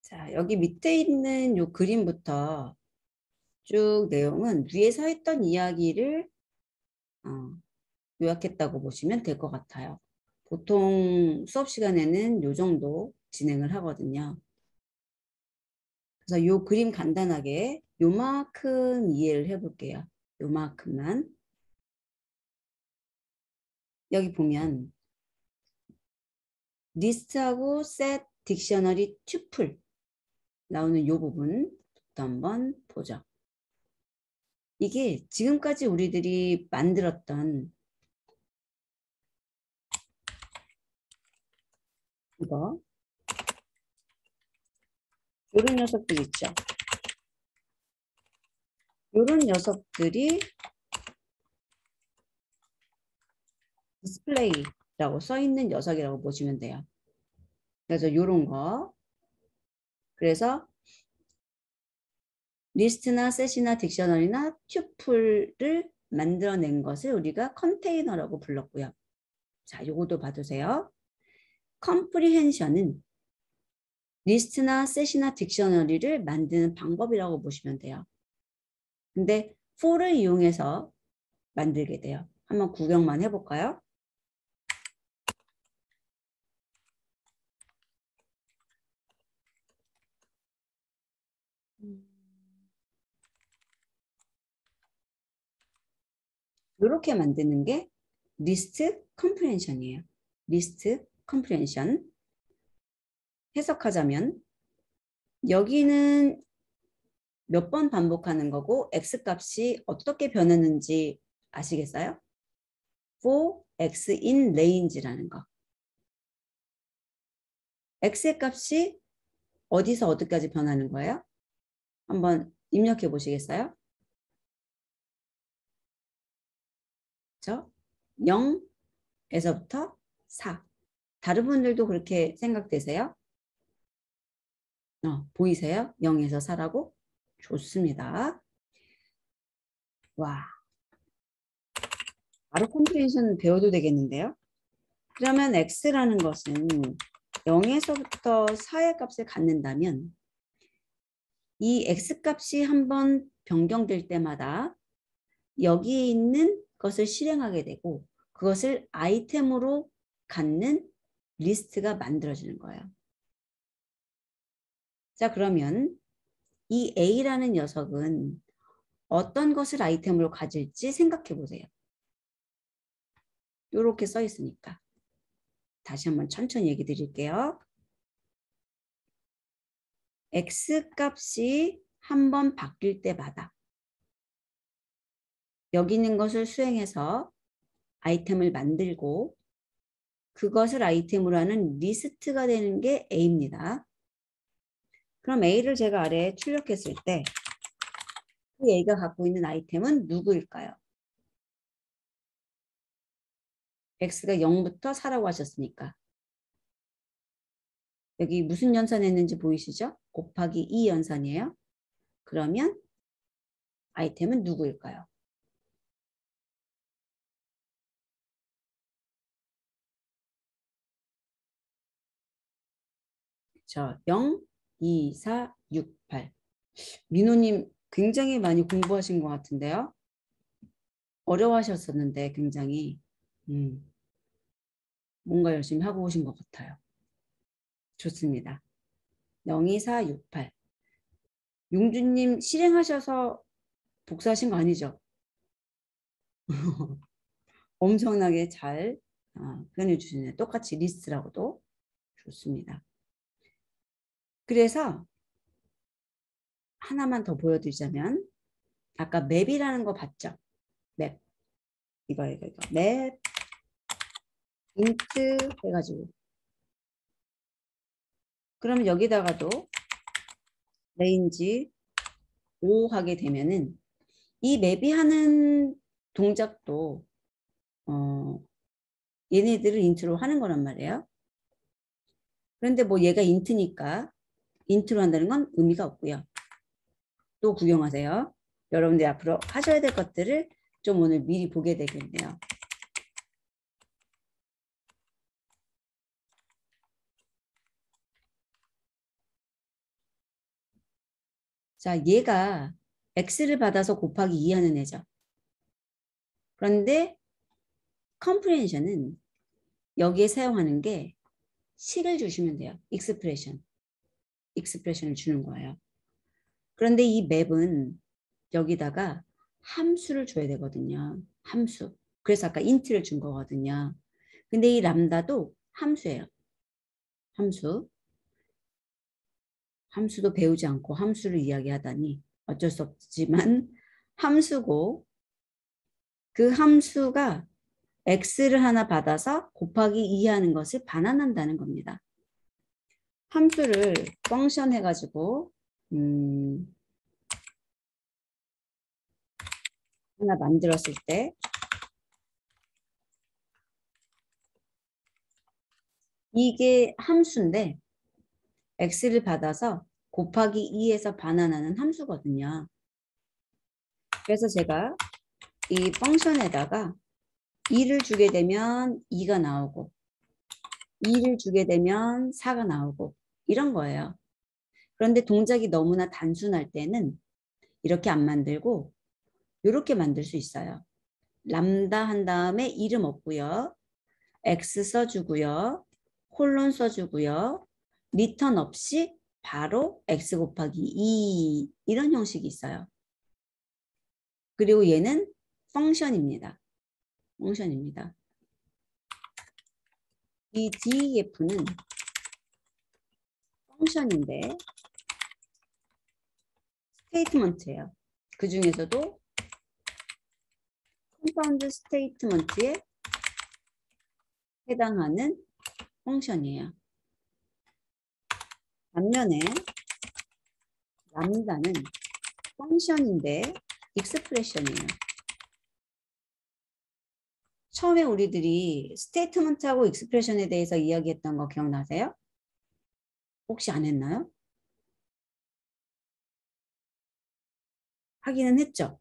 자, 여기 밑에 있는 요 그림부터 쭉 내용은 위에서 했던 이야기를 요약했다고 보시면 될 것 같아요. 보통 수업 시간에는 요 정도 진행을 하거든요. 그래서 요 그림 간단하게 요만큼 이해를 해볼게요. 요만큼만. 여기 보면 리스트하고 set, 딕셔너리, 튜플 나오는 요 부분부터 한번 보죠. 이게 지금까지 우리들이 만들었던 이거 요런 녀석들 있죠. 요런 녀석들이 디스플레이라고 써 있는 녀석이라고 보시면 돼요. 그래서 요런 거. 그래서 리스트나 셋이나 딕셔너리나 튜플을 만들어낸 것을 우리가 컨테이너라고 불렀고요. 자, 요것도 봐주세요. 컴프리헨션은 리스트나 셋이나 딕셔너리를 만드는 방법이라고 보시면 돼요. 근데 for를 이용해서 만들게 돼요. 한번 구경만 해볼까요? 이렇게 만드는 게 리스트 컴프레hension이에요. 리스트 컴프레hension. 해석하자면 여기는 몇 번 반복하는 거고 x 값이 어떻게 변하는지 아시겠어요? for x in range라는 거. x의 값이 어디서 어디까지 변하는 거예요? 한번 입력해 보시겠어요? 그렇죠? 0에서부터 4. 다른 분들도 그렇게 생각되세요? 보이세요? 0에서 4라고? 좋습니다. 와, 바로 컴프레hen션 배워도 되겠는데요? 그러면 x라는 것은 0에서부터 4의 값을 갖는다면 이 x값이 한번 변경될 때마다 여기에 있는 것을 실행하게 되고 그것을 아이템으로 갖는 리스트가 만들어지는 거예요. 자, 그러면 이 a라는 녀석은 어떤 것을 아이템으로 가질지 생각해 보세요. 이렇게 써 있으니까. 다시 한번 천천히 얘기 드릴게요. x값이 한번 바뀔 때마다 여기 있는 것을 수행해서 아이템을 만들고 그것을 아이템으로 하는 리스트가 되는 게 A입니다. 그럼 A를 제가 아래에 출력했을 때 그 A가 갖고 있는 아이템은 누구일까요? X가 0부터 4라고 하셨으니까 여기 무슨 연산했는지 보이시죠? 곱하기 2 연산이에요. 그러면 아이템은 누구일까요? 저 0, 2, 4, 6, 8. 민호님 굉장히 많이 공부하신 것 같은데요. 어려워하셨었는데 굉장히 뭔가 열심히 하고 오신 것 같아요. 좋습니다. 0, 2, 4, 6, 8. 용주님 실행하셔서 복사하신 거 아니죠? 엄청나게 잘 표현해 주시네요. 똑같이 리스트라고도 좋습니다. 그래서 하나만 더 보여드리자면 아까 맵이라는 거 봤죠? 맵. 이거. 맵, 인트 해가지고. 그럼 여기다가도 레인지 5 하게 되면은 이 맵이 하는 동작도 얘네들을 인트로 하는 거란 말이에요. 그런데 뭐 얘가 인트니까 인트로 한다는 건 의미가 없고요. 또 구경하세요. 여러분들 앞으로 하셔야 될 것들을 좀 오늘 미리 보게 되겠네요. 자, 얘가 x를 받아서 곱하기 2 하는 애죠. 그런데 컴프레hen션은 여기에 사용하는 게 식을 주시면 돼요. 익스프레션을 주는 거예요. 그런데 이 맵은 여기다가 함수를 줘야 되거든요. 함수. 그래서 아까 인트를 준 거거든요. 근데 이 람다도 함수예요. 함수. 함수도 배우지 않고 함수를 이야기하다니 어쩔 수 없지만 함수고 그 함수가 x를 하나 받아서 곱하기 2 하는 것을 반환한다는 겁니다. 함수를 펑션 해가지고 하나 만들었을 때 이게 함수인데 x를 받아서 곱하기 2에서 반환하는 함수거든요. 그래서 제가 이 펑션에다가 2를 주게 되면 2가 나오고 2를 주게 되면 4가 나오고 이런 거예요. 그런데 동작이 너무나 단순할 때는 이렇게 안 만들고 이렇게 만들 수 있어요. 람다 한 다음에 이름 없고요. x 써주고요. 콜론 써주고요. 리턴 없이 바로 x 곱하기 2 이런 형식이 있어요. 그리고 얘는 펑션입니다. 펑션입니다. 이 DEF는 펑션인데 스테이트먼트예요. 그 중에서도 컴파운드 스테이트먼트에 해당하는 펑션이에요. 반면에 람다는 펑션인데 익스프레션이에요. 처음에 우리들이 스테이트먼트하고 익스프레션에 대해서 이야기했던 거 기억나세요? 혹시 안 했나요? 하기는 했죠.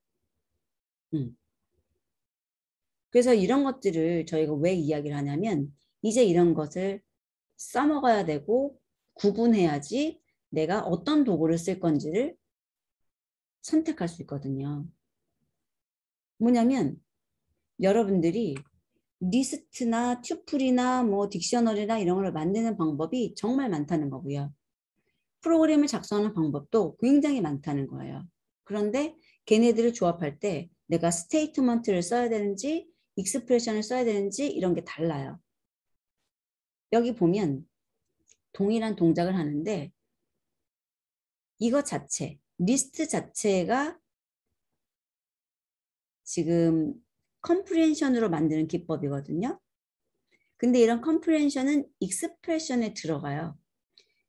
그래서 이런 것들을 저희가 왜 이야기를 하냐면 이제 이런 것을 써먹어야 되고 구분해야지 내가 어떤 도구를 쓸 건지를 선택할 수 있거든요. 뭐냐면 여러분들이 리스트나 튜플이나 뭐 딕셔너리나 이런 걸 만드는 방법이 정말 많다는 거고요. 프로그램을 작성하는 방법도 굉장히 많다는 거예요. 그런데 걔네들을 조합할 때 내가 스테이트먼트를 써야 되는지 익스프레션을 써야 되는지 이런 게 달라요. 여기 보면 동일한 동작을 하는데 이거 자체, 리스트 자체가 지금 컴프레hension으로 만드는 기법이거든요. 근데 이런 컴프레hension은 익스프레션에 들어가요.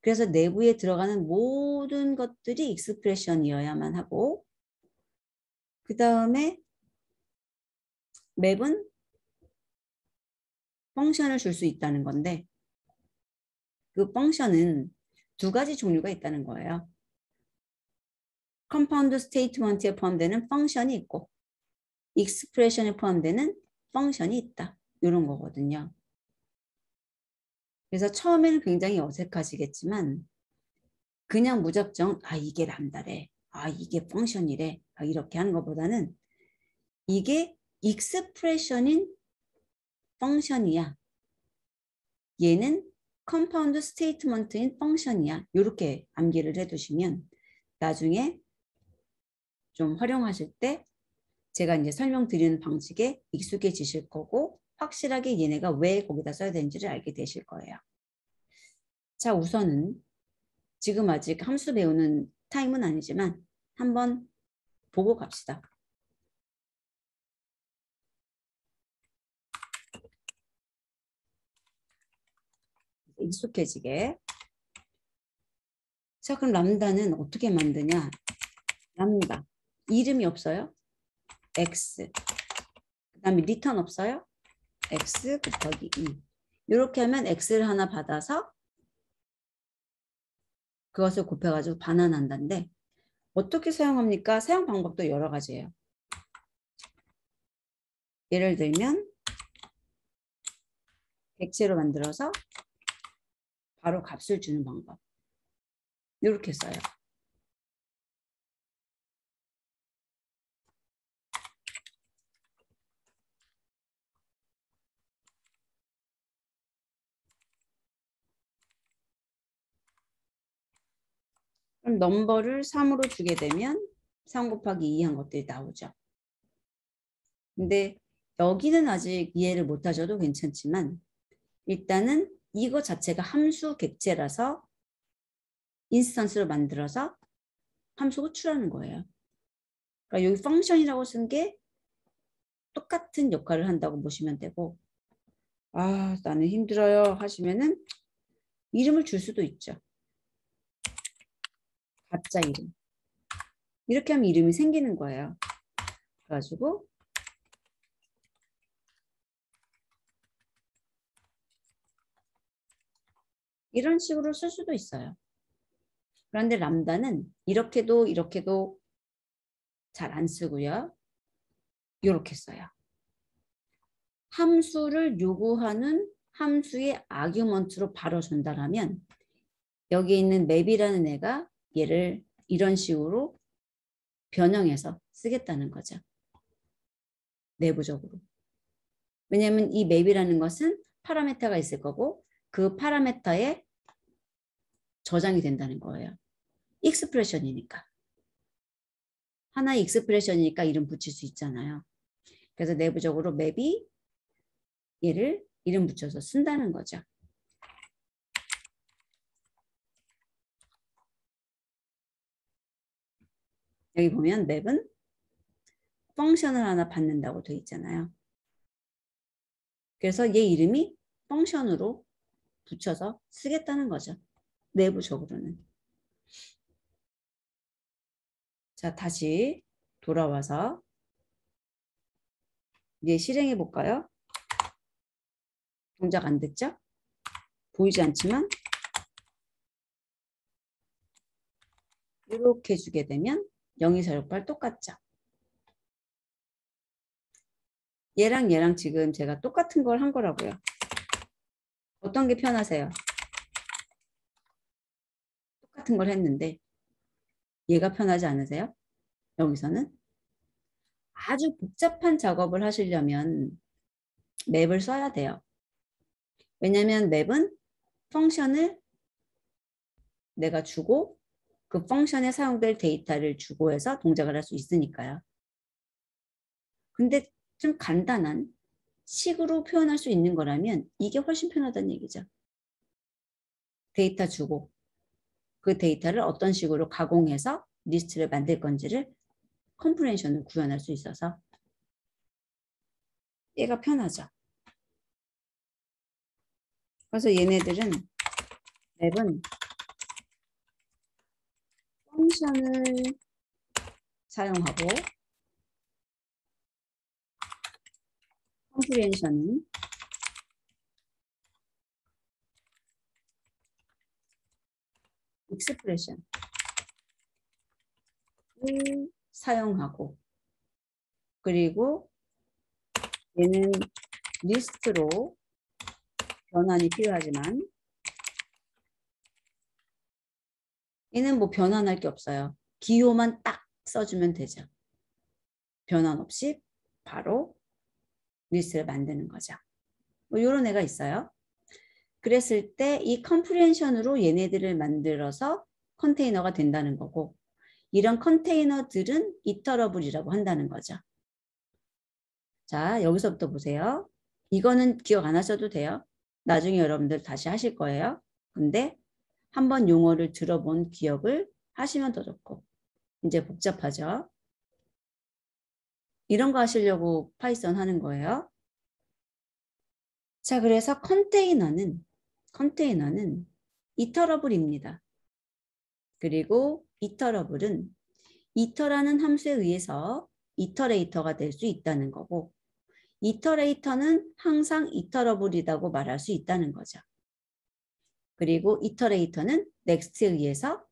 그래서 내부에 들어가는 모든 것들이 익스프레션이어야만 하고 그 다음에 맵은 펑션을 줄 수 있다는 건데 그 펑션은 두 가지 종류가 있다는 거예요. 컴파운드 스테이트먼트에 포함되는 펑션이 있고 익스프레션에 포함되는 펑션이 있다. 이런 거거든요. 그래서 처음에는 굉장히 어색하시겠지만 그냥 무작정 아 이게 람다래. 아 이게 펑션이래. 이렇게 하는 것보다는 이게 익스프레션인 펑션이야. 얘는 컴파운드 스테이트먼트인 펑션이야. 이렇게 암기를 해두시면 나중에 좀 활용하실 때 제가 이제 설명드리는 방식에 익숙해지실 거고 확실하게 얘네가 왜 거기다 써야 되는지를 알게 되실 거예요. 자, 우선은 지금 아직 함수 배우는 타임은 아니지만 한번 보고 갑시다. 익숙해지게. 자, 그럼 람다는 어떻게 만드냐? 람다. 이름이 없어요? x. 그 다음에 리턴 없어요? x 곱하기 2. 이렇게 하면 x를 하나 받아서 그것을 곱해가지고 반환한다는데 어떻게 사용합니까? 사용 방법도 여러 가지예요. 예를 들면 객체로 만들어서 바로 값을 주는 방법. 이렇게 써요. 그럼 넘버를 3으로 주게 되면 3 곱하기 2 한 것들이 나오죠. 근데 여기는 아직 이해를 못 하셔도 괜찮지만 일단은 이거 자체가 함수 객체라서 인스턴스로 만들어서 함수 호출하는 거예요. 그러니까 여기 펑션이라고 쓴 게 똑같은 역할을 한다고 보시면 되고, 아, 나는 힘들어요 하시면은 이름을 줄 수도 있죠. 가짜 이름. 이렇게 하면 이름이 생기는 거예요. 그래가지고 이런 식으로 쓸 수도 있어요. 그런데 람다는 이렇게도 이렇게도 잘 안 쓰고요. 이렇게 써요. 함수를 요구하는 함수의 아규먼트로 바로 전달하면 여기에 있는 맵이라는 애가 얘를 이런 식으로 변형해서 쓰겠다는 거죠. 내부적으로. 왜냐하면 이 맵이라는 것은 파라메터가 있을 거고 그 파라메터에 저장이 된다는 거예요. 익스프레션이니까. 하나의 익스프레션이니까 이름 붙일 수 있잖아요. 그래서 내부적으로 맵이 얘를 이름 붙여서 쓴다는 거죠. 여기 보면 맵은 펑션을 하나 받는다고 되어 있잖아요. 그래서 얘 이름이 펑션으로 붙여서 쓰겠다는 거죠. 내부적으로는. 자, 다시 돌아와서 이제 실행해 볼까요? 동작 안 됐죠? 보이지 않지만 이렇게 주게 되면 02468 똑같죠? 얘랑 얘랑 지금 제가 똑같은 걸 한 거라고요. 어떤 게 편하세요? 똑같은 걸 했는데 얘가 편하지 않으세요? 여기서는 아주 복잡한 작업을 하시려면 맵을 써야 돼요. 왜냐하면 맵은 펑션을 내가 주고 그 펑션에 사용될 데이터를 주고 해서 동작을 할 수 있으니까요. 근데 좀 간단한 식으로 표현할 수 있는 거라면 이게 훨씬 편하다는 얘기죠. 데이터 주고 그 데이터를 어떤 식으로 가공해서 리스트를 만들 건지를 컴프레hen션을 구현할 수 있어서 얘가 편하죠. 그래서 얘네들은 맵은 펑션을 사용하고 컴프레hen션은 익스프레션을 사용하고 그리고 얘는 리스트로 변환이 필요하지만 얘는 뭐 변환할 게 없어요. 기호만 딱 써주면 되죠. 변환 없이 바로 리스트를 만드는 거죠. 뭐 이런 애가 있어요. 그랬을 때 이 컴프레hen션으로 얘네들을 만들어서 컨테이너가 된다는 거고 이런 컨테이너들은 이터러블이라고 한다는 거죠. 자, 여기서부터 보세요. 이거는 기억 안 하셔도 돼요. 나중에 여러분들 다시 하실 거예요. 근데 한번 용어를 들어본 기억을 하시면 더 좋고 이제 복잡하죠. 이런 거 하시려고 파이썬 하는 거예요. 자, 그래서 컨테이너는 이터러블입니다. 그리고 이터러블은 이터라는 함수에 의해서 이터레이터가 될 수 있다는 거고 이터레이터는 항상 이터러블이라고 말할 수 있다는 거죠. 그리고 이터레이터는 넥스트에 의해서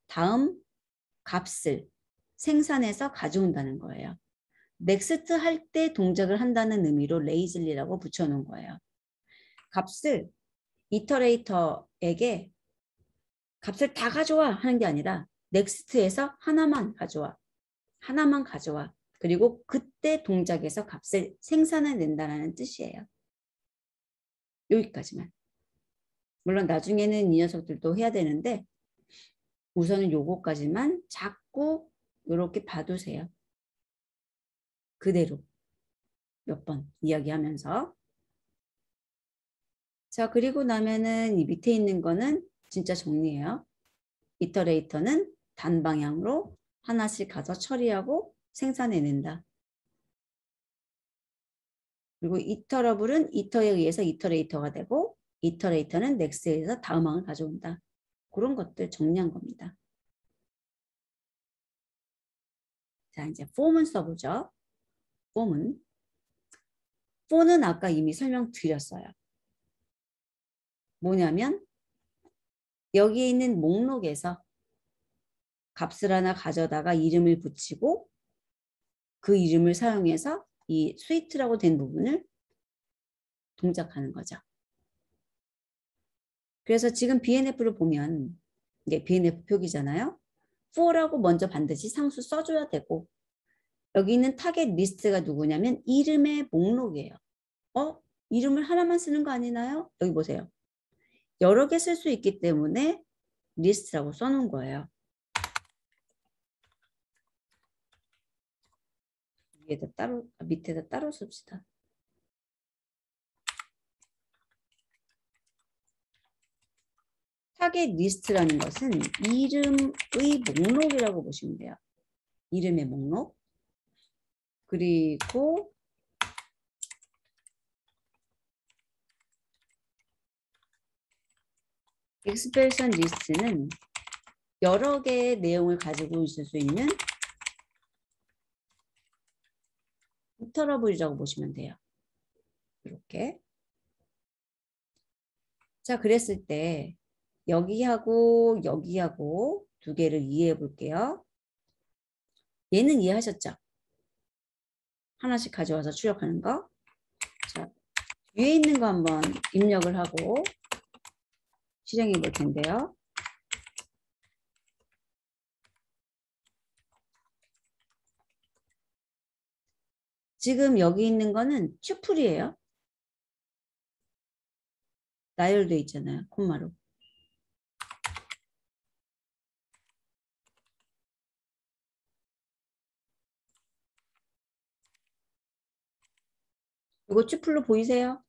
다음 값을 생산해서 가져온다는 거예요. 넥스트 할 때 동작을 한다는 의미로 레이즐리라고 붙여놓은 거예요. 값을 이터레이터에게 값을 다 가져와 하는 게 아니라 넥스트에서 하나만 가져와. 하나만 가져와. 그리고 그때 동작에서 값을 생산해낸다는 뜻이에요. 여기까지만. 물론 나중에는 이 녀석들도 해야 되는데 우선은 요거까지만 자꾸 이렇게 봐두세요. 그대로 몇 번 이야기하면서. 자, 그리고 나면은 이 밑에 있는 거는 진짜 정리해요. 이터레이터는 단방향으로 하나씩 가서 처리하고 생산해낸다. 그리고 이터러블은 이터에 의해서 이터레이터가 되고 이터레이터는 넥스트에 의해서 다음 항을 가져온다. 그런 것들 정리한 겁니다. 자, 이제 form은 써보죠. form은 아까 이미 설명드렸어요. 뭐냐면 여기에 있는 목록에서 값을 하나 가져다가 이름을 붙이고 그 이름을 사용해서 이 스위트라고 된 부분을 동작하는 거죠. 그래서 지금 BNF를 보면 이게 BNF 표기잖아요. for라고 먼저 반드시 상수 써줘야 되고 여기 있는 타겟 리스트가 누구냐면 이름의 목록이에요. 이름을 하나만 쓰는 거 아니나요? 여기 보세요. 여러 개 쓸 수 있기 때문에 리스트라고 써놓은 거예요. 위에다 따로, 밑에다 따로 씁시다. 타겟 리스트라는 것은 이름의 목록이라고 보시면 돼요. 이름의 목록. 그리고 익스프레션 리스트는 여러 개의 내용을 가지고 있을 수 있는 인터러블이라고 보시면 돼요. 이렇게. 자, 그랬을 때 여기하고 여기하고 두 개를 이해해 볼게요. 얘는 이해하셨죠? 하나씩 가져와서 출력하는 거. 자, 위에 있는 거 한번 입력을 하고 실행해 볼 텐데요. 지금 여기 있는 거는 튜플이에요. 나열돼 있잖아요. 콤마로. 이거 튜플로 보이세요?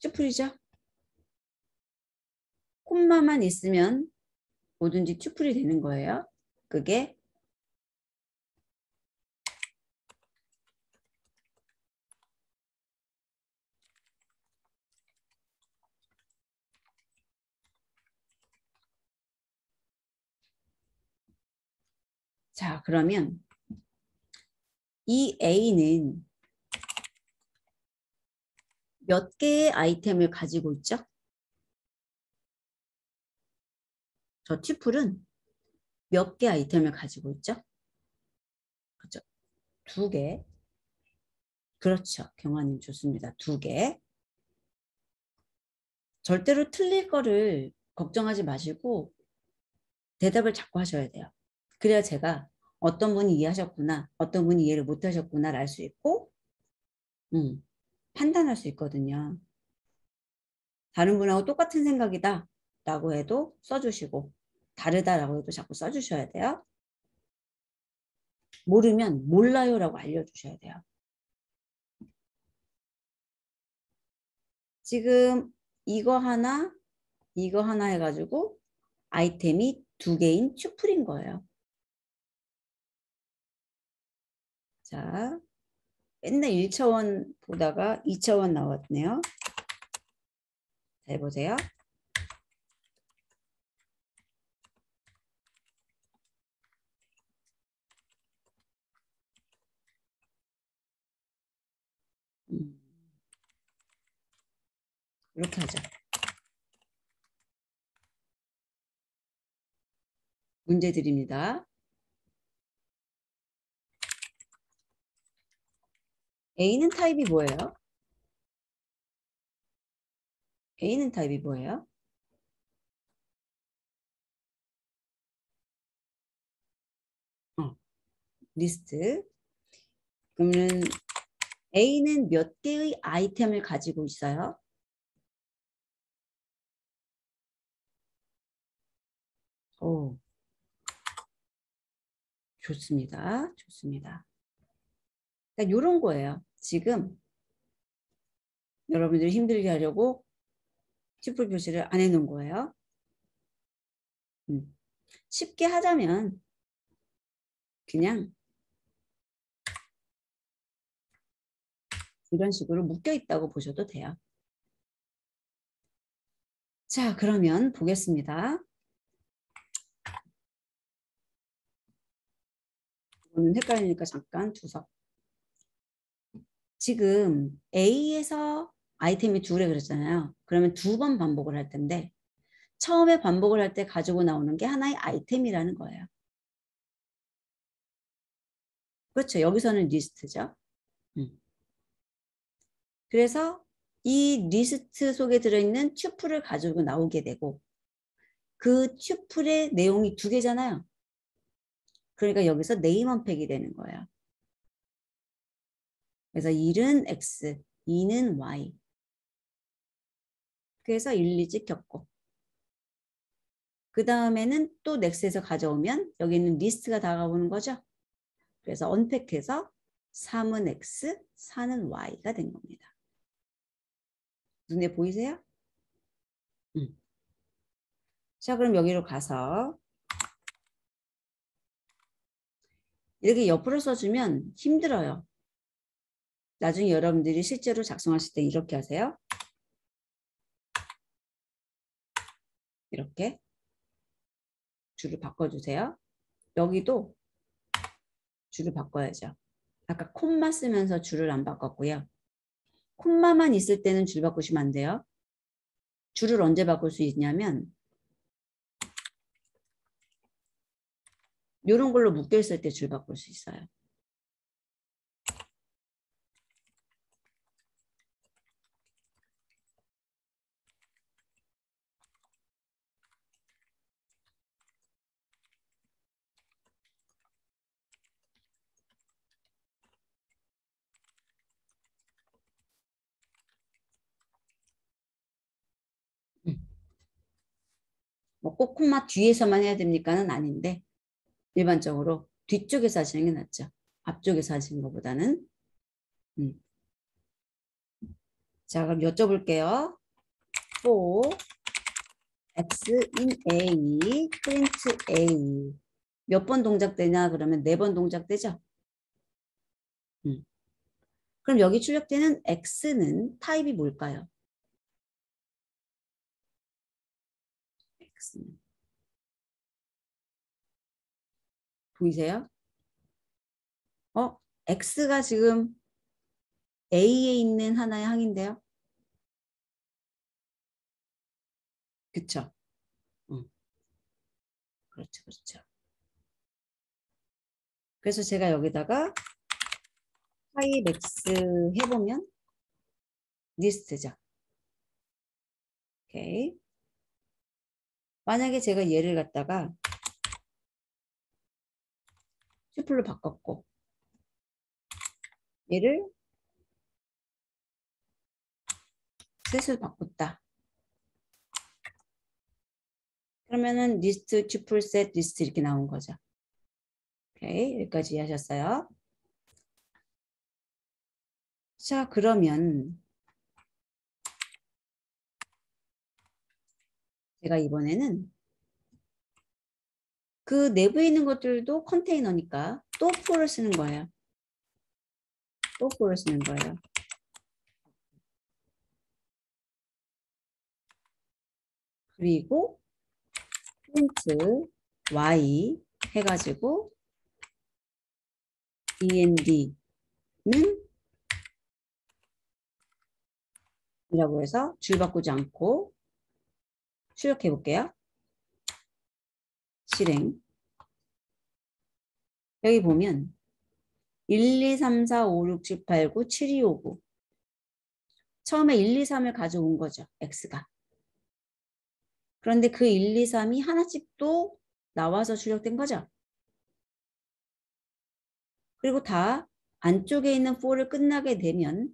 튜플이죠? 콤마만 있으면 뭐든지 튜플이 되는 거예요. 그게 자, 그러면 이 A는 몇 개의 아이템을 가지고 있죠? 저 튜플은 몇 개 아이템을 가지고 있죠? 그렇죠? 두 개. 그렇죠. 경화님 좋습니다. 두 개. 절대로 틀릴 거를 걱정하지 마시고 대답을 자꾸 하셔야 돼요. 그래야 제가 어떤 분이 이해하셨구나, 어떤 분이 이해를 못하셨구나를 알 수 있고 판단할 수 있거든요. 다른 분하고 똑같은 생각이다 라고 해도 써주시고 다르다라고 해도 자꾸 써주셔야 돼요. 모르면 몰라요 라고 알려주셔야 돼요. 지금 이거 하나 해가지고 아이템이 두 개인 튜플인 거예요. 자, 맨날 1차원 보다가 2차원 나왔네요. 잘 보세요. 이렇게 하죠. 문제 드립니다. A는 타입이 뭐예요? A는 타입이 뭐예요? 리스트. 그러면 A는 몇 개의 아이템을 가지고 있어요? 오, 좋습니다. 좋습니다. 그러니까 이런 거예요. 지금 여러분들이 힘들게 하려고 튜플 표시를 안 해놓은 거예요. 쉽게 하자면 그냥 이런 식으로 묶여 있다고 보셔도 돼요. 자, 그러면 보겠습니다. 이거는 헷갈리니까 잠깐 두석. 지금 A에서 아이템이 둘에 그랬잖아요. 그러면 두 번 반복을 할 텐데 처음에 반복을 할 때 가지고 나오는 게 하나의 아이템이라는 거예요. 그렇죠. 여기서는 리스트죠. 그래서 이 리스트 속에 들어있는 튜플을 가지고 나오게 되고 그 튜플의 내용이 두 개잖아요. 그러니까 여기서 네임 언팩이 되는 거예요. 그래서 1은 X, 2는 Y. 그래서 1, 2 찍혔고 그 다음에는 또 넥스에서 가져오면 여기 있는 리스트가 다가오는 거죠. 그래서 언팩해서 3은 X, 4는 Y가 된 겁니다. 눈에 보이세요? 자, 그럼 여기로 가서 이렇게 옆으로 써주면 힘들어요. 나중에 여러분들이 실제로 작성하실 때 이렇게 하세요. 이렇게 줄을 바꿔주세요. 여기도 줄을 바꿔야죠. 아까 콤마 쓰면서 줄을 안 바꿨고요. 콤마만 있을 때는 줄 바꾸시면 안 돼요. 줄을 언제 바꿀 수 있냐면 이런 걸로 묶여 있을 때 줄 바꿀 수 있어요. 뭐 꼭 콤마 뒤에서만 해야 됩니까는 아닌데 일반적으로 뒤쪽에서 하시는 게 낫죠. 앞쪽에서 하시는 것보다는. 자, 그럼 여쭤볼게요. for x in a, print a 몇 번 동작되냐 그러면 4번 동작되죠. 그럼 여기 출력되는 x는 타입이 뭘까요? x는 보이세요? x가 지금 a에 있는 하나의 항인데요. 그쵸? 그렇죠, 그렇죠. 그래서 제가 여기다가 타입 x 해보면 리스트죠. 오케이. 만약에 제가 얘를 갖다가 튜플로 바꿨고 얘를 셋을 바꿨다. 그러면은 리스트, 튜플, 셋, 리스트 이렇게 나온 거죠. 오케이, 여기까지 하셨어요. 자, 그러면 제가 이번에는 그 내부에 있는 것들도 컨테이너니까 또 for를 쓰는 거예요. 또 for를 쓰는 거예요. 그리고 print y 해가지고 end는 이라고 해서 줄 바꾸지 않고 출력해 볼게요. 실행. 여기 보면 1, 2, 3, 4, 5, 6, 7, 8, 9, 7, 2, 5, 9 처음에 1, 2, 3을 가져온 거죠. x가. 그런데 그 1, 2, 3이 하나씩 또 나와서 출력된 거죠. 그리고 다 안쪽에 있는 for를 끝나게 되면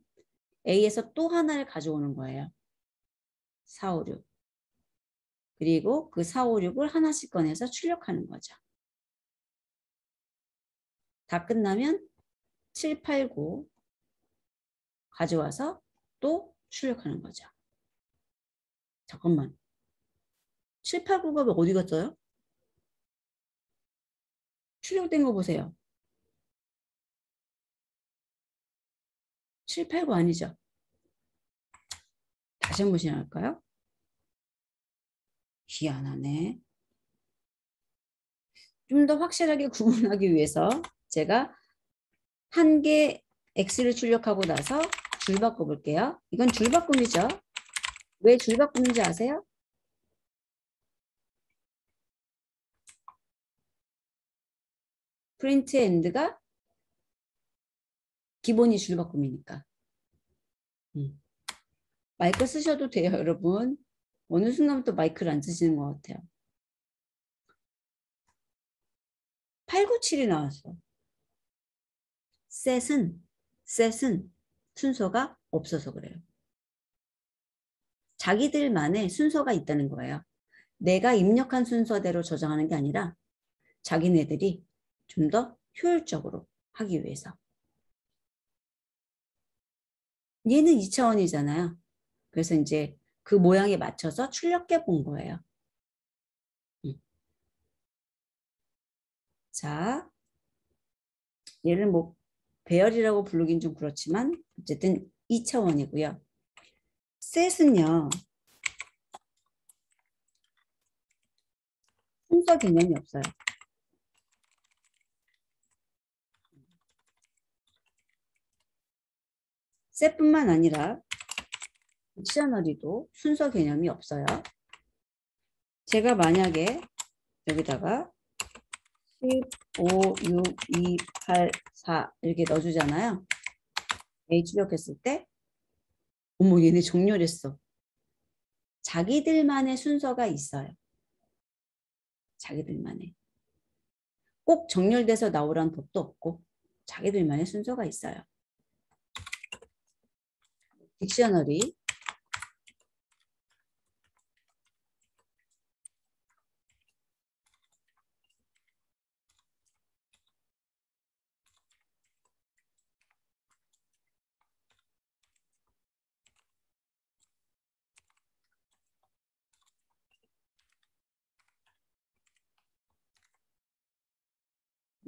A에서 또 하나를 가져오는 거예요. 4, 5, 6. 그리고 그 4, 5, 6을 하나씩 꺼내서 출력하는 거죠. 다 끝나면 7, 8, 9 가져와서 또 출력하는 거죠. 잠깐만. 7, 8, 9가 어디 갔어요? 출력된 거 보세요. 7, 8, 9 아니죠? 다시 한번 시작할까요? 희한하네. 좀 더 확실하게 구분하기 위해서 제가 한 개 X를 출력하고 나서 줄 바꿔볼게요. 이건 줄 바꿈이죠. 왜 줄 바꾸는지 아세요? 프린트 엔드가 기본이 줄 바꿈이니까. 마이크 쓰셔도 돼요, 여러분. 어느 순간부터 마이크를 안 쓰시는 것 같아요. 897이 나왔어. 셋은 순서가 없어서 그래요. 자기들만의 순서가 있다는 거예요. 내가 입력한 순서대로 저장하는 게 아니라 자기네들이 좀 더 효율적으로 하기 위해서. 얘는 2차원이잖아요. 그래서 이제 그 모양에 맞춰서 출력해 본 거예요. 자, 얘를 뭐 배열이라고 부르긴 좀 그렇지만 어쨌든 2차원이고요. 셋은요. 순서 개념이 없어요. 셋뿐만 아니라 딕셔너리도 순서 개념이 없어요. 제가 만약에 여기다가 15, 6, 2, 8, 4 이렇게 넣어주잖아요. A 출력했을 때 어머 얘네 정렬했어. 자기들만의 순서가 있어요. 자기들만의. 꼭 정렬돼서 나오란 법도 없고 자기들만의 순서가 있어요. 딕셔너리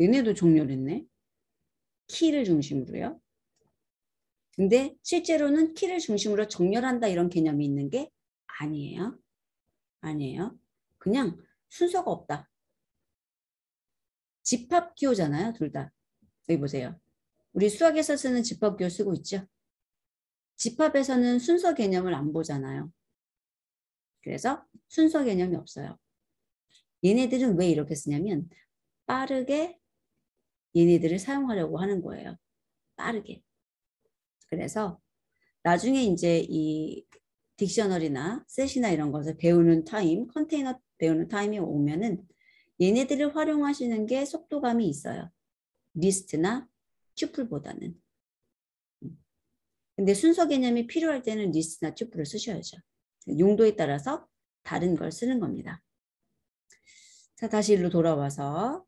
얘네도 정렬했네. 키를 중심으로요. 근데 실제로는 키를 중심으로 정렬한다 이런 개념이 있는 게 아니에요. 아니에요. 그냥 순서가 없다. 집합 기호잖아요. 둘 다. 여기 보세요. 우리 수학에서 쓰는 집합 기호 쓰고 있죠. 집합에서는 순서 개념을 안 보잖아요. 그래서 순서 개념이 없어요. 얘네들은 왜 이렇게 쓰냐면 빠르게 얘네들을 사용하려고 하는 거예요. 빠르게. 그래서 나중에 이제 이 딕셔너리나 셋이나 이런 것을 배우는 타임, 컨테이너 배우는 타임이 오면은 얘네들을 활용하시는 게 속도감이 있어요. 리스트나 튜플보다는. 근데 순서 개념이 필요할 때는 리스트나 튜플을 쓰셔야죠. 용도에 따라서 다른 걸 쓰는 겁니다. 자, 다시 일로 돌아와서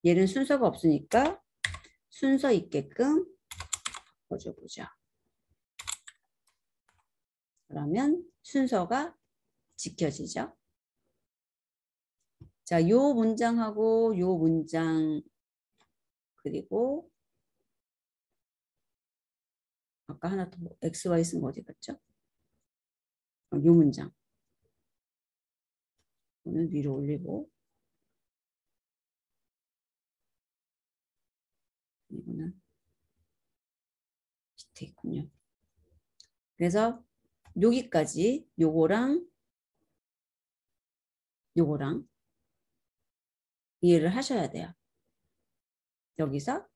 얘는 순서가 없으니까 순서 있게끔 바꿔줘보죠. 그러면 순서가 지켜지죠. 자, 요 문장하고 요 문장 그리고 아까 하나 더 XY 쓴 거 어디 갔죠? 요 문장. 오늘 위로 올리고 이거는 밑에 있군요. 그래서 여기까지 요거랑 요거랑 이해를 하셔야 돼요. 여기서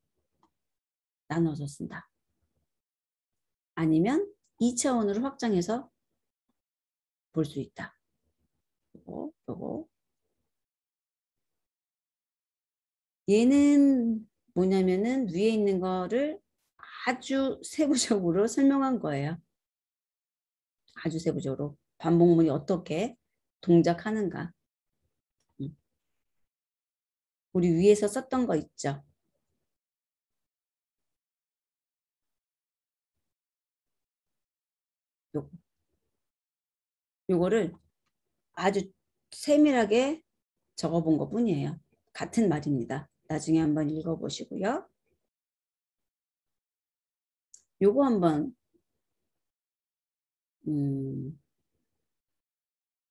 나눠서 쓴다. 아니면 2차원으로 확장해서 볼 수 있다. 요거. 얘는 뭐냐면은 위에 있는 거를 아주 세부적으로 설명한 거예요. 아주 세부적으로. 반복문이 어떻게 동작하는가. 우리 위에서 썼던 거 있죠. 요, 요거를 아주 세밀하게 적어본 것 뿐이에요. 같은 말입니다. 나중에 한번 읽어보시고요. 요거 한번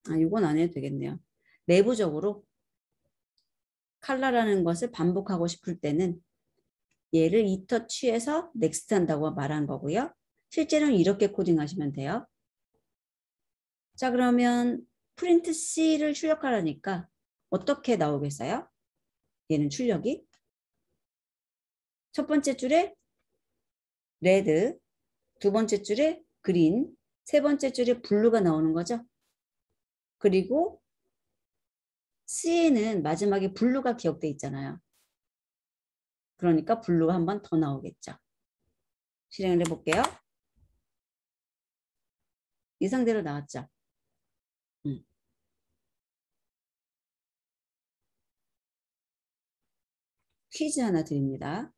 요건 안 해도 되겠네요. 내부적으로 컬러라는 것을 반복하고 싶을 때는 얘를 이터 취해서 넥스트 한다고 말한 거고요. 실제로는 이렇게 코딩하시면 돼요. 자, 그러면 프린트 C를 출력하라니까 어떻게 나오겠어요? 얘는 출력이 첫 번째 줄에 레드, 두 번째 줄에 그린, 세 번째 줄에 블루가 나오는 거죠. 그리고 C에는 마지막에 블루가 기억돼 있잖아요. 그러니까 블루가 한 번 더 나오겠죠. 실행을 해볼게요. 이 상태로 나왔죠. 퀴즈 하나 드립니다.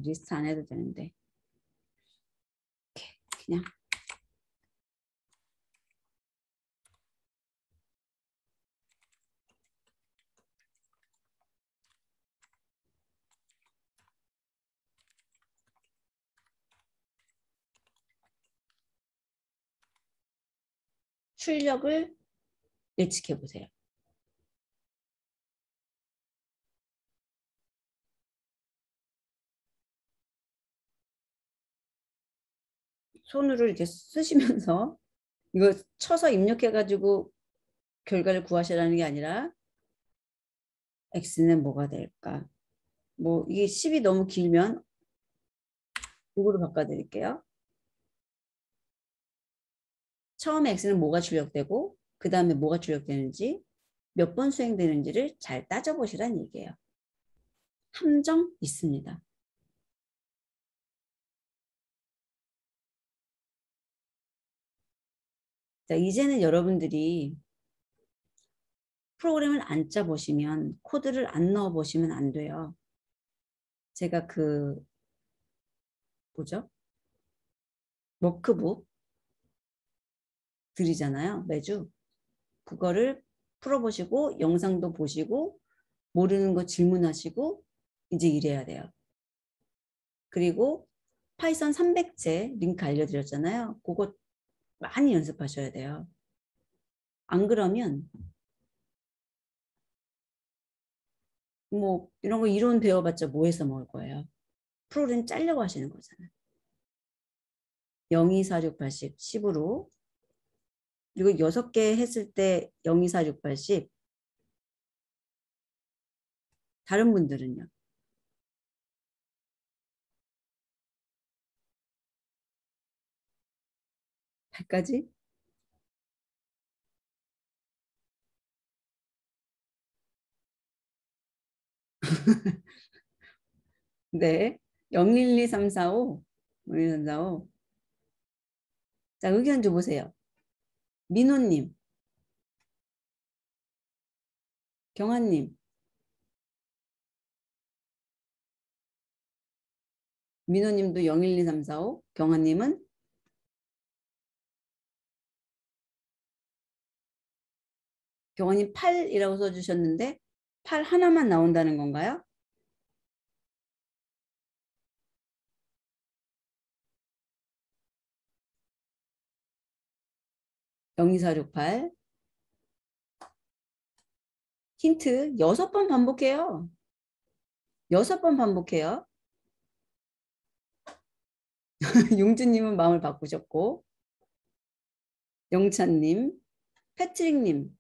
리스트 안 해도 되는데 그냥 출력을 예측해 보세요. 손으로 이렇게 쓰시면서 이거 쳐서 입력해가지고 결과를 구하시라는 게 아니라 x는 뭐가 될까? 뭐 이게 10이 너무 길면 이거로 바꿔드릴게요. 처음에 x는 뭐가 출력되고 그 다음에 뭐가 출력되는지 몇 번 수행되는지를 잘 따져보시라는 얘기예요. 함정 있습니다. 자, 이제는 여러분들이 프로그램을 안 짜보시면 코드를 안 넣어보시면 안 돼요. 제가 뭐죠? 워크북 드리잖아요. 매주. 그거를 풀어보시고 영상도 보시고 모르는 거 질문하시고 이제 이래야 돼요. 그리고 파이썬 300제 링크 알려드렸잖아요. 그거 많이 연습하셔야 돼요. 안 그러면 뭐 이런 거 이론 배워봤자 뭐 해서 먹을 거예요. 프로그램 짜려고 하시는 거잖아요. 0, 2, 4, 6, 8, 10, 10으로 이거 6개 했을 때 0, 2, 4, 6, 8, 10 다른 분들은요? 100까지? 네. 0, 1, 2, 3, 4, 5. 0, 1, 2, 3, 4, 5. 자, 의견 줘보세요. 민호님, 경아님, 민호님도 0, 1, 2, 3, 4, 5. 경아님은 경아님 8이라고 써주셨는데 8 하나만 나온다는 건가요? 0, 2, 4, 6, 8. 힌트 6번 반복해요. 6번 반복해요. 용주님은 마음을 바꾸셨고 영찬님, 패트릭님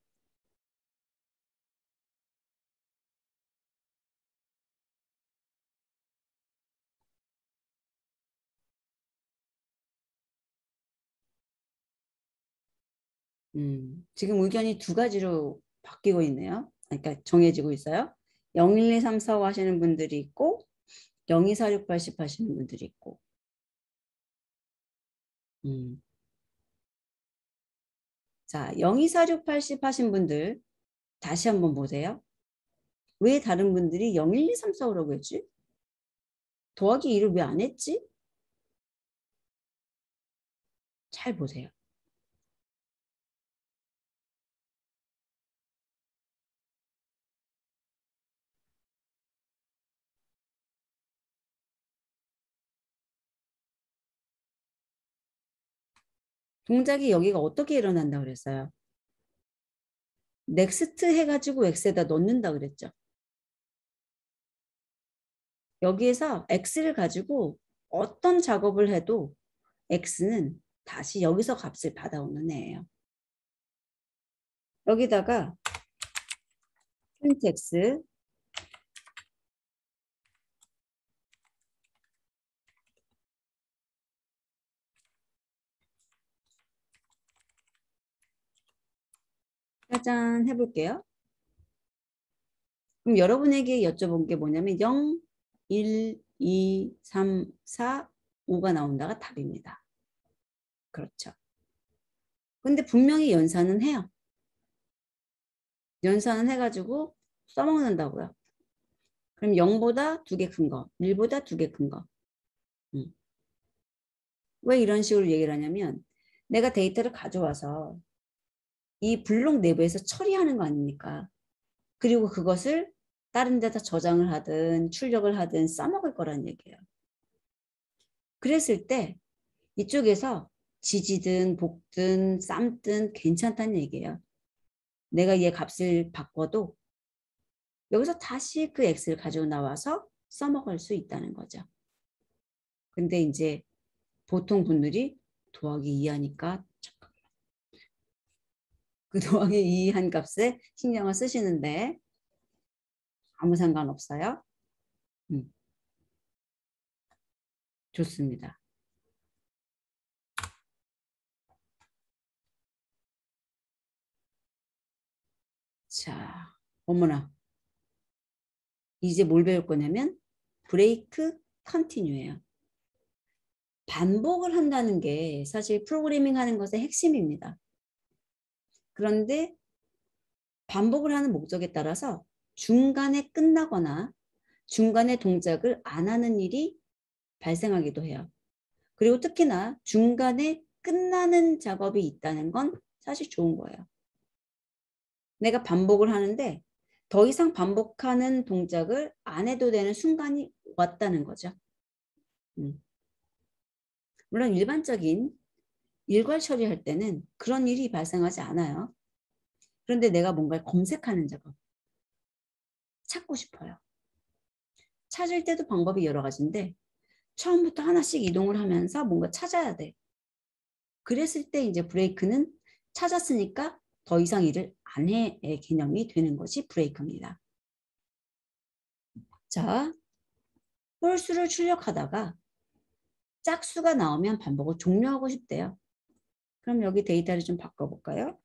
지금 의견이 두 가지로 바뀌고 있네요. 그러니까 정해지고 있어요. 0, 1, 2, 3, 4, 5 하시는 분들이 있고 0, 2, 4, 6, 8, 10 하시는 분들이 있고. 음. 자, 0, 2, 4, 6, 8, 10 하신 분들 다시 한번 보세요. 왜 다른 분들이 0, 1, 2, 3, 4, 5라고 했지? 더하기 2를 왜 안 했지? 잘 보세요. 동작이 여기가 어떻게 일어난다고 그랬어요? 넥스트 해가지고 X에다 넣는다 그랬죠. 여기에서 X를 가지고 어떤 작업을 해도 X는 다시 여기서 값을 받아오는 애예요. 여기다가 프린트 X 짜잔 해볼게요. 그럼 여러분에게 여쭤본 게 뭐냐면 0, 1, 2, 3, 4, 5가 나온다가 답입니다. 그렇죠. 근데 분명히 연산은 해요. 연산은 해가지고 써먹는다고요. 그럼 0보다 2개 큰 거, 1보다 2개 큰 거. 왜 이런 식으로 얘기를 하냐면 내가 데이터를 가져와서 이 블록 내부에서 처리하는 거 아닙니까? 그리고 그것을 다른 데다 저장을 하든 출력을 하든 써먹을 거란 얘기예요. 그랬을 때 이쪽에서 지지든 볶든 삶든 괜찮다는 얘기예요. 내가 얘 값을 바꿔도 여기서 다시 그 x를 가지고 나와서 써먹을 수 있다는 거죠. 근데 이제 보통 분들이 더하기 2 하니까 그 더하기 2 한 값에 신경을 쓰시는데 아무 상관없어요. 좋습니다. 자, 어머나. 이제 뭘 배울 거냐면 브레이크 컨티뉴예요. 반복을 한다는 게 사실 프로그래밍 하는 것의 핵심입니다. 그런데 반복을 하는 목적에 따라서 중간에 끝나거나 중간에 동작을 안 하는 일이 발생하기도 해요. 그리고 특히나 중간에 끝나는 작업이 있다는 건 사실 좋은 거예요. 내가 반복을 하는데 더 이상 반복하는 동작을 안 해도 되는 순간이 왔다는 거죠. 물론 일반적인 일괄 처리할 때는 그런 일이 발생하지 않아요. 그런데 내가 뭔가를 검색하는 작업, 찾고 싶어요. 찾을 때도 방법이 여러 가지인데 처음부터 하나씩 이동을 하면서 뭔가 찾아야 돼. 그랬을 때 이제 브레이크는 찾았으니까 더 이상 일을 안 해의 개념이 되는 것이 브레이크입니다. 자, 홀수를 출력하다가 짝수가 나오면 반복을 종료하고 싶대요. 그럼 여기 데이터를 좀 바꿔볼까요?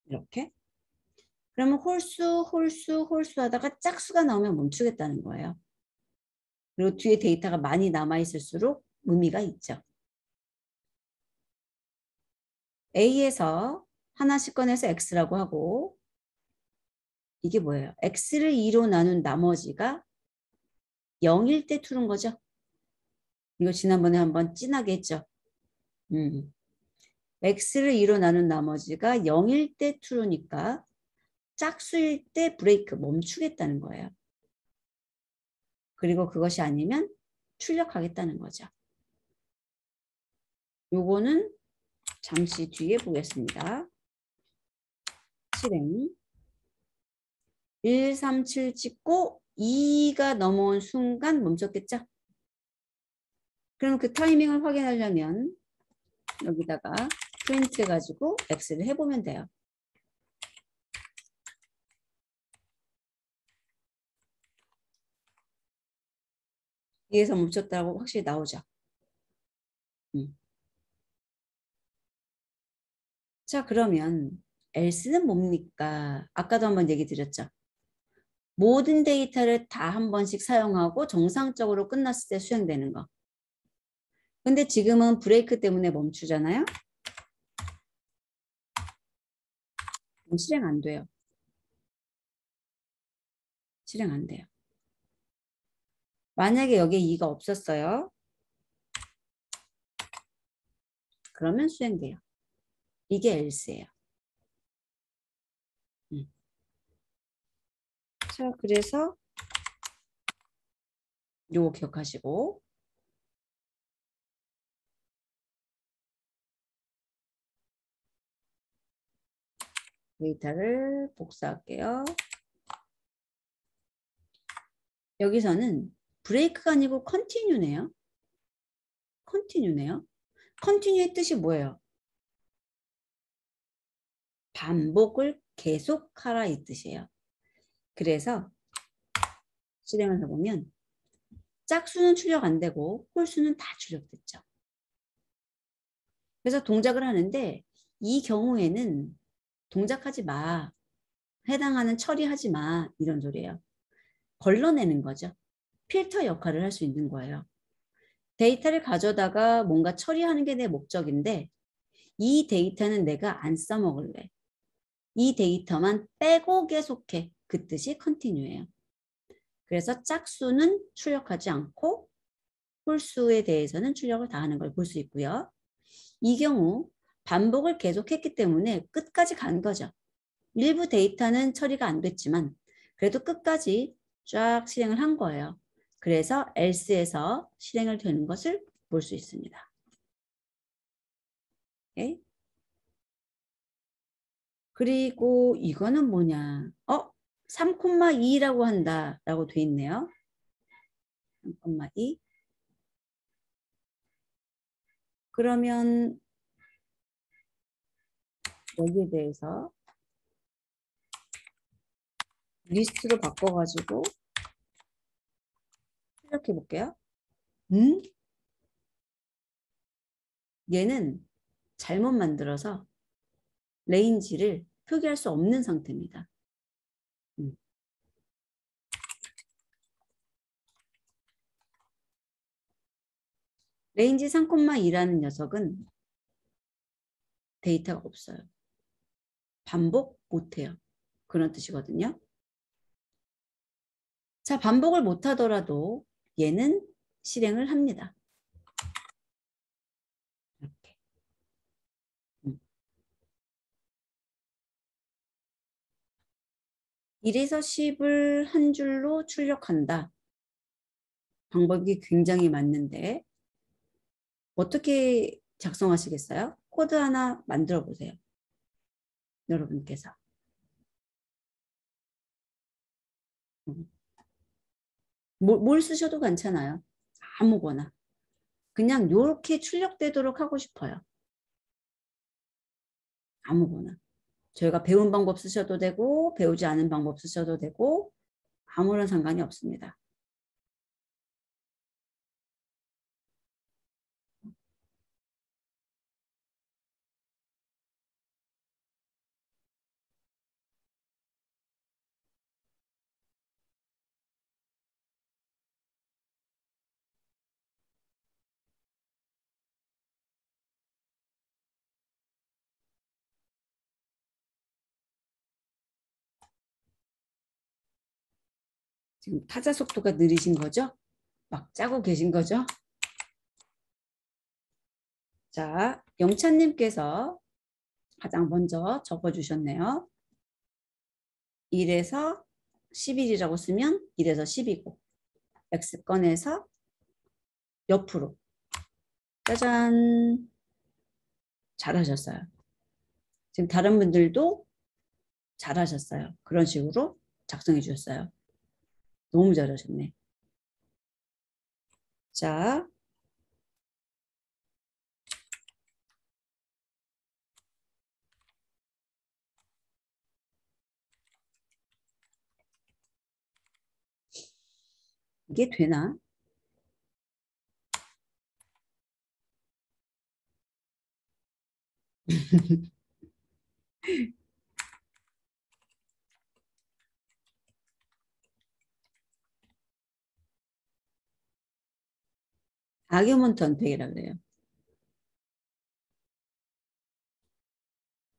이렇게. 그러면 홀수 하다가 짝수가 나오면 멈추겠다는 거예요. 그리고 뒤에 데이터가 많이 남아있을수록 의미가 있죠. A에서 하나씩 꺼내서 X라고 하고 이게 뭐예요? X를 2로 나눈 나머지가 0일 때 true인 거죠. 이거 지난번에 한번 진하게 했죠. X를 2로 나눈 나머지가 0일 때 true니까 짝수일 때 브레이크 멈추겠다는 거예요. 그리고 그것이 아니면 출력하겠다는 거죠. 요거는 잠시 뒤에 보겠습니다. 실행 1, 3, 7 찍고 2가 넘어온 순간 멈췄겠죠? 그럼 그 타이밍을 확인하려면 여기다가 프린트 해가지고 X를 해보면 돼요. 뒤에서 멈췄다고 확실히 나오죠. 자, 그러면 else는 뭡니까? 아까도 한번 얘기 드렸죠. 모든 데이터를 다 한 번씩 사용하고 정상적으로 끝났을 때 수행되는 거. 근데 지금은 브레이크 때문에 멈추잖아요. 실행 안 돼요. 실행 안 돼요. 만약에 여기에 2가 없었어요. 그러면 수행돼요. 이게 else예요. 자, 그래서 요거 기억하시고 데이터를 복사할게요. 여기서는 브레이크가 아니고 컨티뉴네요. 컨티뉴네요. 컨티뉴의 뜻이 뭐예요? 반복을 계속하라 이 뜻이에요. 그래서 실행을 해보면 짝수는 출력 안 되고 홀수는 다 출력됐죠. 그래서 동작을 하는데 이 경우에는 동작하지 마. 해당하는 처리하지 마. 이런 소리예요. 걸러내는 거죠. 필터 역할을 할 수 있는 거예요. 데이터를 가져다가 뭔가 처리하는 게 내 목적인데 이 데이터는 내가 안 써먹을래. 이 데이터만 빼고 계속해. 그 뜻이 컨티뉴예요. 그래서 짝수는 출력하지 않고 홀수에 대해서는 출력을 다 하는 걸 볼 수 있고요. 이 경우 반복을 계속했기 때문에 끝까지 간 거죠. 일부 데이터는 처리가 안 됐지만 그래도 끝까지 쫙 실행을 한 거예요. 그래서 else에서 실행을 되는 것을 볼 수 있습니다. 오케이? 그리고 이거는 뭐냐? 3,2라고 한다라고 돼 있네요. 3,2. 그러면 여기에 대해서 리스트로 바꿔가지고 출력해 볼게요. 얘는 잘못 만들어서 레인지를 표기할 수 없는 상태입니다. 레인지 3,2라는 녀석은 데이터가 없어요. 반복 못해요. 그런 뜻이거든요. 자, 반복을 못하더라도 얘는 실행을 합니다. 이렇게. 1에서 10을 한 줄로 출력한다. 방법이 굉장히 맞는데 어떻게 작성하시겠어요? 코드 하나 만들어 보세요. 여러분께서. 뭘 쓰셔도 괜찮아요. 아무거나. 그냥 이렇게 출력되도록 하고 싶어요. 아무거나. 저희가 배운 방법 쓰셔도 되고 배우지 않은 방법 쓰셔도 되고 아무런 상관이 없습니다. 지금 타자 속도가 느리신 거죠? 막 짜고 계신 거죠? 자, 영찬님께서 가장 먼저 적어주셨네요. 1에서 11이라고 쓰면 1에서 10이고 X 꺼내서 옆으로 짜잔 잘하셨어요. 지금 다른 분들도 잘하셨어요. 그런 식으로 작성해 주셨어요. 너무 잘하셨네. 자, 이게 되나? 아규먼트 언팩이라 그래요.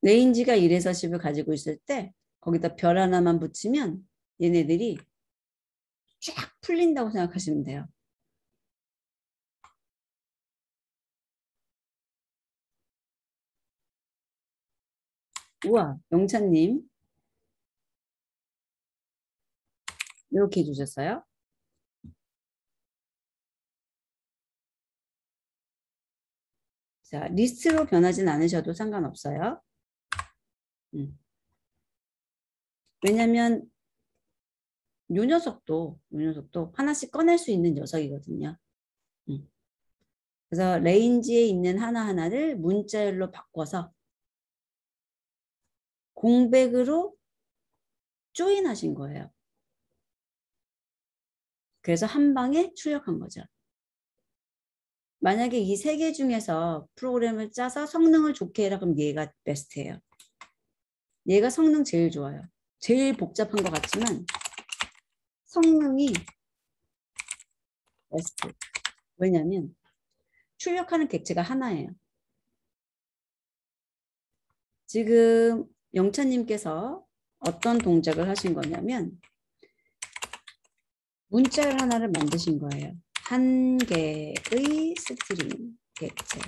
레인지가 1에서 10을 가지고 있을 때 거기다 별 하나만 붙이면 얘네들이 쫙 풀린다고 생각하시면 돼요. 우와, 영찬님 이렇게 해주셨어요. 자, 리스트로 변하진 않으셔도 상관없어요. 왜냐면 요 녀석도 하나씩 꺼낼 수 있는 녀석이거든요. 그래서 레인지에 있는 하나하나를 문자열로 바꿔서 공백으로 조인하신 거예요. 그래서 한 방에 출력한 거죠. 만약에 이 세 개 중에서 프로그램을 짜서 성능을 좋게 해라 그럼 얘가 베스트예요. 얘가 성능 제일 좋아요. 제일 복잡한 것 같지만 성능이 베스트. 왜냐하면 출력하는 객체가 하나예요. 지금 영찬님께서 어떤 동작을 하신 거냐면 문자열 하나를 만드신 거예요. 한 개의 스트링 객체.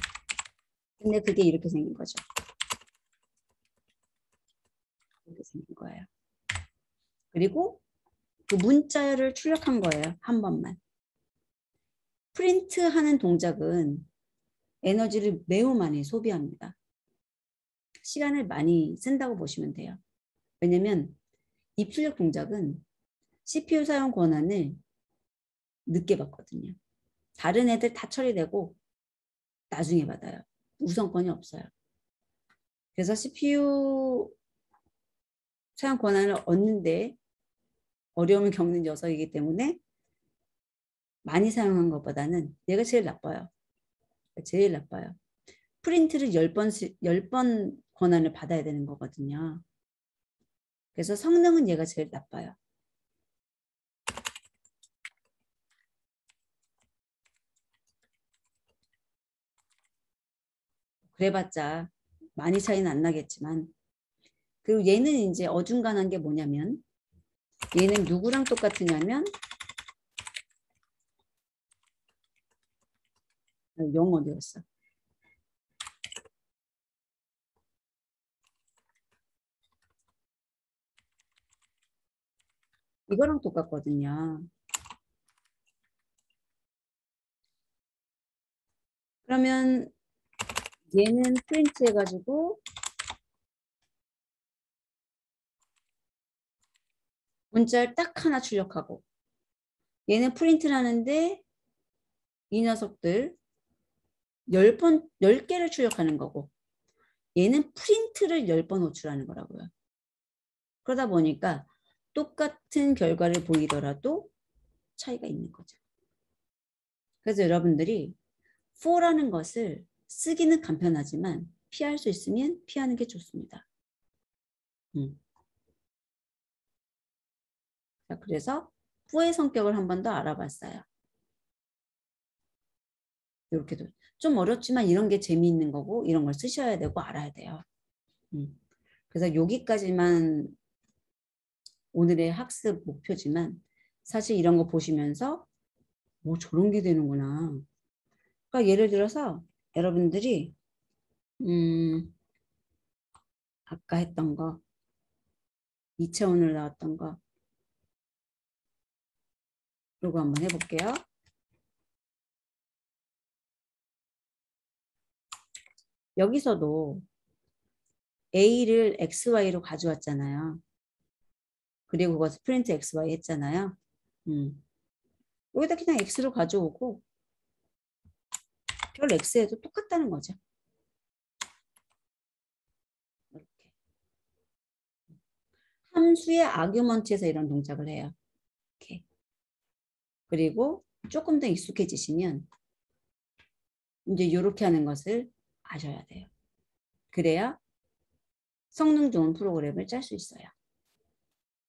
근데 그게 이렇게 생긴 거죠. 이렇게 생긴 거예요. 그리고 그 문자열을 출력한 거예요. 한 번만. 프린트하는 동작은 에너지를 매우 많이 소비합니다. 시간을 많이 쓴다고 보시면 돼요. 왜냐면 이 출력 동작은 CPU 사용 권한을 늦게 받거든요. 다른 애들 다 처리되고 나중에 받아요. 우선권이 없어요. 그래서 CPU 사용 권한을 얻는데 어려움을 겪는 녀석이기 때문에 많이 사용한 것보다는 얘가 제일 나빠요. 제일 나빠요. 프린트를 10번 권한을 받아야 되는 거거든요. 그래서 성능은 얘가 제일 나빠요. 그래봤자 많이 차이는 안 나겠지만 그리고 얘는 이제 어중간한 게 뭐냐면 얘는 누구랑 똑같으냐면 영어 어디였어? 이거랑 똑같거든요. 그러면 얘는 프린트 해가지고 문자를 딱 하나 출력하고 얘는 프린트를 하는데 이 녀석들 10개를 출력하는 거고 얘는 프린트를 10번 호출하는 거라고요. 그러다 보니까 똑같은 결과를 보이더라도 차이가 있는 거죠. 그래서 여러분들이 for라는 것을 쓰기는 간편하지만 피할 수 있으면 피하는 게 좋습니다. 자, 그래서 for의 성격을 한 번 더 알아봤어요. 이렇게도 좀 어렵지만 이런 게 재미있는 거고 이런 걸 쓰셔야 되고 알아야 돼요. 그래서 여기까지만 오늘의 학습 목표지만 사실 이런 거 보시면서 뭐 저런 게 되는구나. 그러니까 예를 들어서 여러분들이 아까 했던 거 2차원으로 나왔던 거 이거 한번 해볼게요. 여기서도 A를 XY로 가져왔잖아요. 그리고 그것을 프린트 XY 했잖아요. 여기다 그냥 X로 가져오고 별 X에도 똑같다는 거죠. 이렇게. 함수의 아규먼트에서 이런 동작을 해요. 이렇게. 그리고 조금 더 익숙해지시면 이제 이렇게 하는 것을 아셔야 돼요. 그래야 성능 좋은 프로그램을 짤 수 있어요.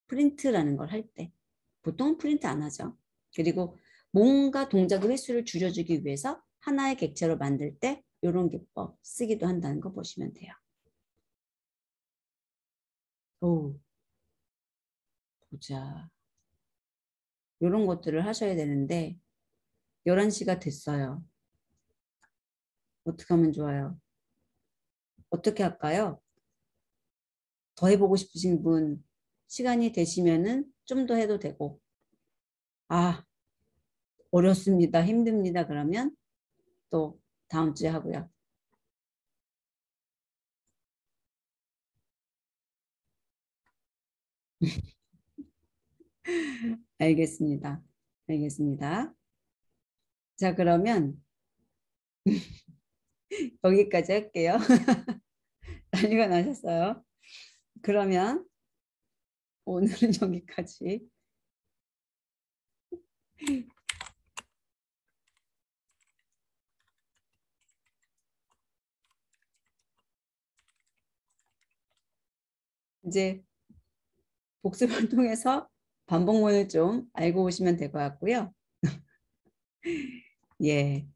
프린트라는 걸 할 때. 보통은 프린트 안 하죠. 그리고 뭔가 동작의 횟수를 줄여주기 위해서 하나의 객체로 만들 때 이런 기법 쓰기도 한다는 거 보시면 돼요. 오, 보자. 이런 것들을 하셔야 되는데 11시가 됐어요. 어떻게 하면 좋아요? 어떻게 할까요? 더 해보고 싶으신 분 시간이 되시면은 좀 더 해도 되고 아 어렵습니다. 힘듭니다. 그러면 또 다음 주에 하고요. 알겠습니다. 알겠습니다. 자 그러면 여기까지 할게요. 난리가 나셨어요. 그러면 오늘은 여기까지. 이제 복습을 통해서 반복문을 좀 알고 오시면 될 것 같고요. 예.